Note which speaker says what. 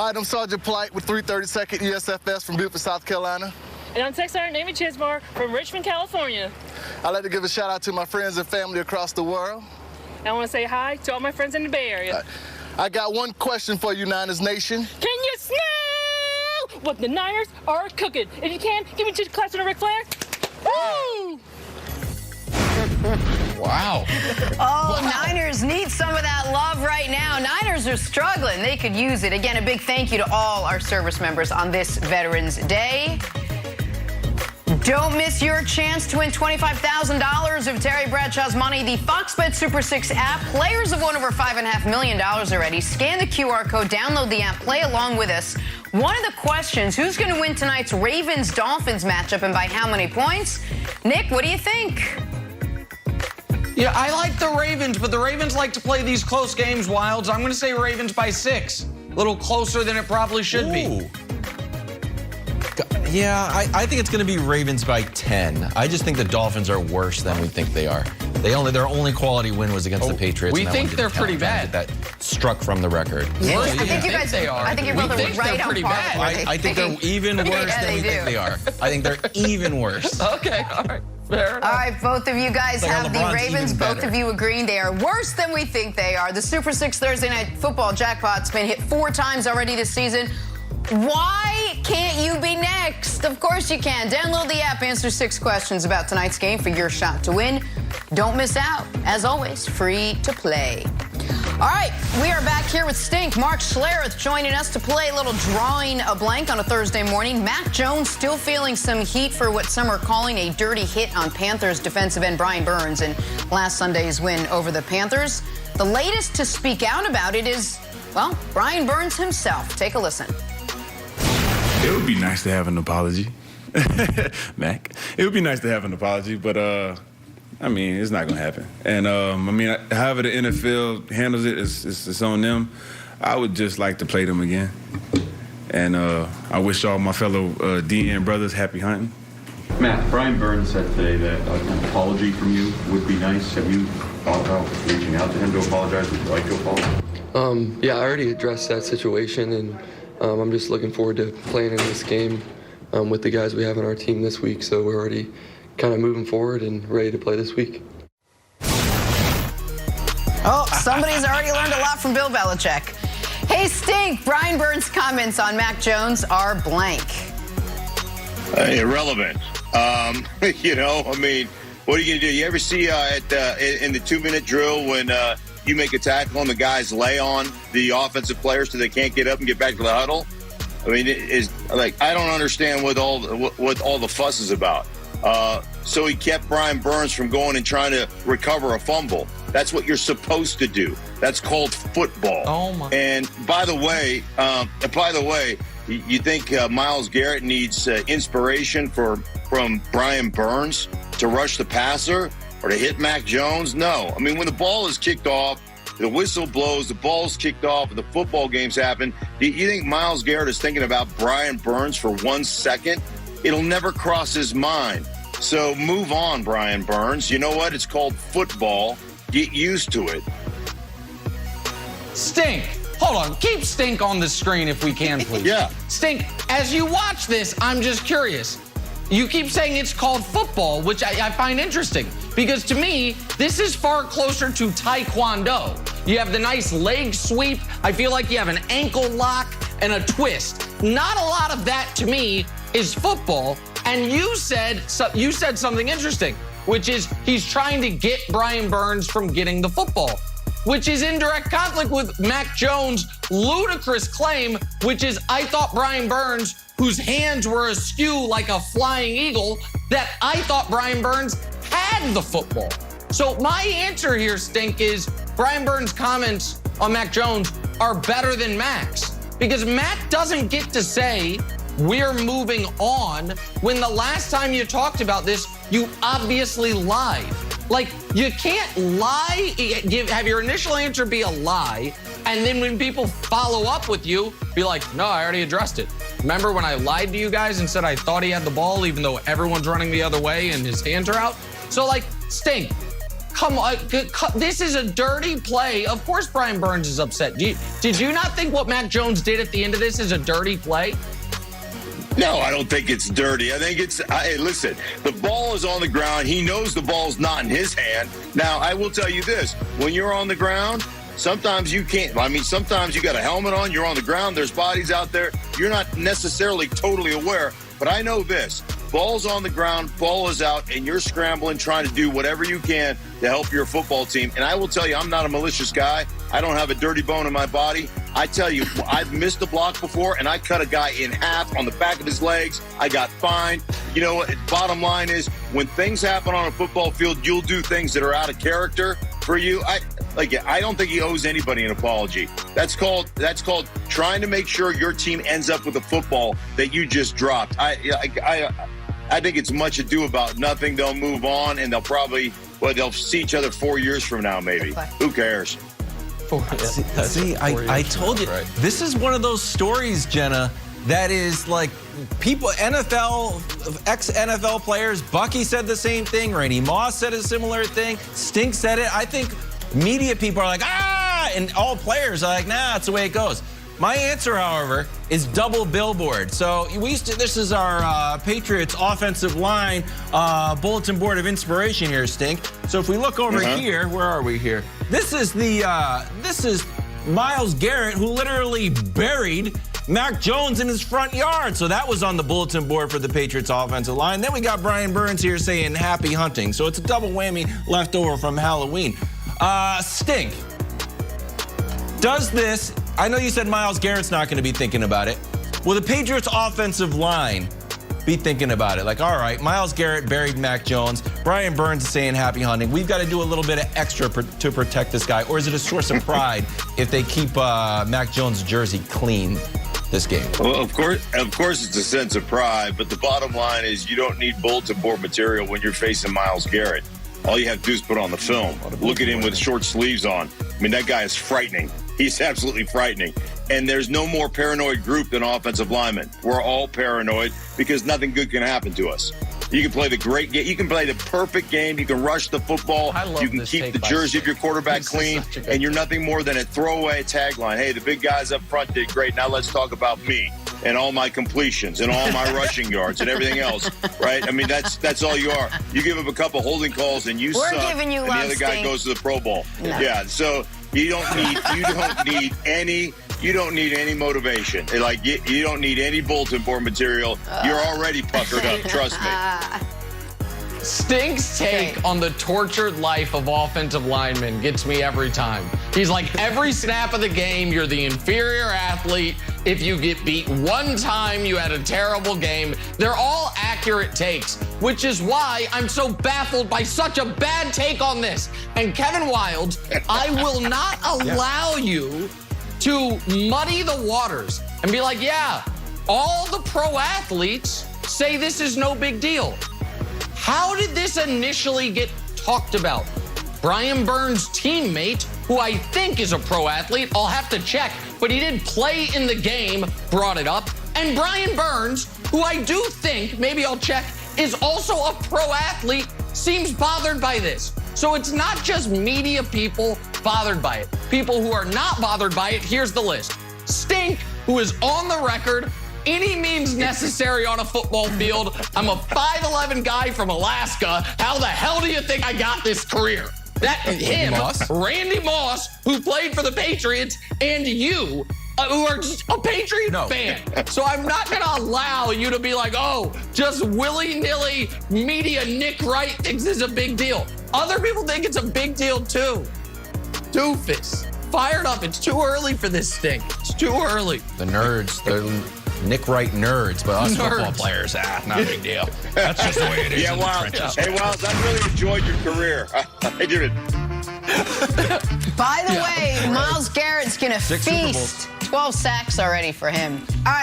Speaker 1: All right, I'm Sergeant Polite with 332nd USFS from Beaufort, South Carolina.
Speaker 2: And I'm Tech Sergeant Amy Chismore from Richmond, California.
Speaker 1: I'd like to give a shout out to my friends and family across the world.
Speaker 2: And I want to say hi to all my friends in the Bay Area.
Speaker 1: I got one question for you, Niners Nation.
Speaker 2: Can you smell what the Niners are cooking? If you can, give me 2 claps on a Ric Flair. Woo!
Speaker 3: Wow.
Speaker 4: Oh, Niners need some of that love right now. Niners are struggling. They could use it. Again, a big thank you to all our service members on this Veterans Day. Don't miss your chance to win $25,000 of Terry Bradshaw's money. The Fox Bet Super 6 app. Players have won over $5.5 million already. Scan the QR code, download the app, play along with us. One of the questions, who's going to win tonight's Ravens-Dolphins matchup and by how many points? Nick, what do you think?
Speaker 3: Yeah, I like the Ravens, but the Ravens like to play these close games, Wilds. I'm going to say Ravens by 6. A little closer than it probably should be.
Speaker 5: Yeah, I think it's going to be Ravens by 10. I just think the Dolphins are worse than we think they are. Their only quality win was against the Patriots.
Speaker 3: We think they're pretty bad.
Speaker 5: That struck from the record.
Speaker 4: Yeah, I think you guys are. I think you're both right on par.
Speaker 5: I think they're even worse than we think they are. I think they're even worse.
Speaker 3: Okay, all right. Fair enough.
Speaker 4: All right, both of you guys have the Ravens. Both of you agreeing they are worse than we think they are. The Super 6 Thursday Night Football jackpot's been hit 4 times already this season. Why can't you be next? Of course you can. Download the app, answer 6 questions about tonight's game for your shot to win. Don't miss out. As always, free to play. All right, we are back here with Stink. Mark Schlereth joining us to play a little drawing a blank on a Thursday morning. Mac Jones still feeling some heat for what some are calling a dirty hit on Panthers defensive end Brian Burns in last Sunday's win over the Panthers. The latest to speak out about it is, well, Brian Burns himself. Take a listen.
Speaker 6: It would be nice to have an apology, Mac. It would be nice to have an apology, but I mean, it's not gonna happen. And I mean, however the NFL handles it, it's on them. I would just like to play them again. And I wish all my fellow DN brothers happy hunting.
Speaker 7: Matt, Brian Burns said today that an apology from you would be nice. Have you thought about reaching out to him to apologize? Would you like to apologize?
Speaker 8: Yeah, I already addressed that situation, and I'm just looking forward to playing in this game with the guys we have on our team this week. So we're already kind of moving forward and ready to play this week.
Speaker 4: Oh, somebody's already learned a lot from Bill Belichick. Hey, Stink, Brian Burns' comments on Mac Jones are blank.
Speaker 9: Irrelevant. You know, I mean, what are you going to do? You ever see in the 2-minute drill when you make a tackle and the guys lay on the offensive players so they can't get up and get back to the huddle? I mean, I don't understand what all the fuss is about. So he kept Brian Burns from going and trying to recover a fumble. That's what you're supposed to do. That's called football.
Speaker 3: Oh my!
Speaker 9: And by the way, you think Myles Garrett needs inspiration from Brian Burns to rush the passer or to hit Mac Jones? No. I mean, when the ball is kicked off, the whistle blows, the ball's kicked off, and the football games happen, you think Myles Garrett is thinking about Brian Burns for 1 second? It'll never cross his mind. So move on, Brian Burns. You know what? It's called football. Get used to it.
Speaker 3: Stink. Hold on. Keep Stink on the screen if we can, please.
Speaker 9: Yeah.
Speaker 3: Stink, as you watch this, I'm just curious. You keep saying it's called football, which I find interesting. Because to me, this is far closer to Taekwondo. You have the nice leg sweep. I feel like you have an ankle lock and a twist. Not a lot of that, to me, is football. And you said something interesting, which is he's trying to get Brian Burns from getting the football, which is in direct conflict with Mac Jones' ludicrous claim, which is I thought Brian Burns, whose hands were askew like a flying eagle, that I thought Brian Burns had the football. So my answer here, Stink, is Brian Burns' comments on Mac Jones are better than Mac's, because Mac doesn't get to say we're moving on when the last time you talked about this, you obviously lied. Like, you can't lie, have your initial answer be a lie, and then when people follow up with you, be like, no, I already addressed it. Remember when I lied to you guys and said I thought he had the ball even though everyone's running the other way and his hands are out? So, like, Stink, Come on, this is a dirty play. Of course Brian Burns is upset. Did you not think what Mac Jones did at the end of this is a dirty play?
Speaker 9: No, I don't think it's dirty. I think it's, hey, listen, the ball is on the ground. He knows the ball's not in his hand. Now, I will tell you this. When you're on the ground, sometimes you can't. I mean, sometimes you got a helmet on. You're on the ground. There's bodies out there. You're not necessarily totally aware. But I know this. Ball's on the ground, ball is out, and you're scrambling, trying to do whatever you can to help your football team. And I will tell you, I'm not a malicious guy. I don't have a dirty bone in my body. I tell you, I've missed a block before, and I cut a guy in half on the back of his legs. I got fined. You know what? Bottom line is, when things happen on a football field, you'll do things that are out of character for you. I don't think he owes anybody an apology. That's called trying to make sure your team ends up with a football that you just dropped. I think it's much ado about nothing. They'll move on, and they'll see each other 4 years from now, maybe. Who cares?
Speaker 5: See, I told you, this is one of those stories, Jenna, that is like people, ex-NFL players, Bucky said the same thing, Randy Moss said a similar thing, Stink said it. I think media people are like, and all players are like, nah, that's the way it goes. My answer, however, is double billboard. So this is our Patriots offensive line bulletin board of inspiration here, Stink. So if we look over here, where are we here? This is Myles Garrett, who literally buried Mac Jones in his front yard. So that was on the bulletin board for the Patriots offensive line. Then we got Brian Burns here saying happy hunting. So it's a double whammy left over from Halloween. Stink. Does this, I know you said Myles Garrett's not going to be thinking about it. Will the Patriots offensive line be thinking about it? Like, all right, Myles Garrett buried Mac Jones. Brian Burns is saying happy hunting. We've got to do a little bit of extra to protect this guy. Or is it a source of pride if they keep Mac Jones' jersey clean this game?
Speaker 9: Well, of course it's a sense of pride, but the bottom line is you don't need bulletin board material when you're facing Myles Garrett. All you have to do is put on the film. Look at him with short sleeves on. I mean, that guy is frightening. He's absolutely frightening. And there's no more paranoid group than offensive linemen. We're all paranoid because nothing good can happen to us. You can play the great game. You can play the perfect game. You can rush the football. You can keep the jersey of your quarterback clean. And you're nothing more than a throwaway tagline. Hey, the big guys up front did great. Now let's talk about me and all my completions and all my rushing yards and everything else, right? I mean, that's all you are. You give up a couple holding calls and you suck.
Speaker 4: Giving you
Speaker 9: and the other guy goes to the Pro Bowl. No. Yeah, so you don't need any motivation. Like you don't need any bulletin board material. You're already puckered up. Trust me.
Speaker 3: Stink's take on the tortured life of offensive linemen gets me every time. He's like, every snap of the game, you're the inferior athlete. If you get beat one time, you had a terrible game. They're all accurate takes, which is why I'm so baffled by such a bad take on this. And Kevin Wildes, I will not allow you to muddy the waters and be like, yeah, all the pro athletes say this is no big deal. How did this initially get talked about? Brian Burns' teammate, who I think is a pro athlete, I'll have to check, but he did play in the game, brought it up. And Brian Burns, who I do think, maybe I'll check, is also a pro athlete, seems bothered by this. So it's not just media people bothered by it. People who are not bothered by it, here's the list. Stink, who is on the record, any means necessary on a football field. I'm a 5'11" guy from Alaska. How the hell do you think I got this career? Randy Moss, who played for the Patriots, and you, who are just a Patriot fan. So I'm not going to allow you to be like, oh, just willy-nilly media Nick Wright thinks this is a big deal. Other people think it's a big deal, too. Doofus. Fired up. It's too early for this thing. It's too early.
Speaker 5: The nerds, they're Nick Wright nerds, but us football players, not a big deal. That's just the way it is in the trenches.
Speaker 9: Hey, Wildes, I really enjoyed your career. I did it.
Speaker 4: By the way, Myles Garrett's going to feast. 12 sacks already for him. All right.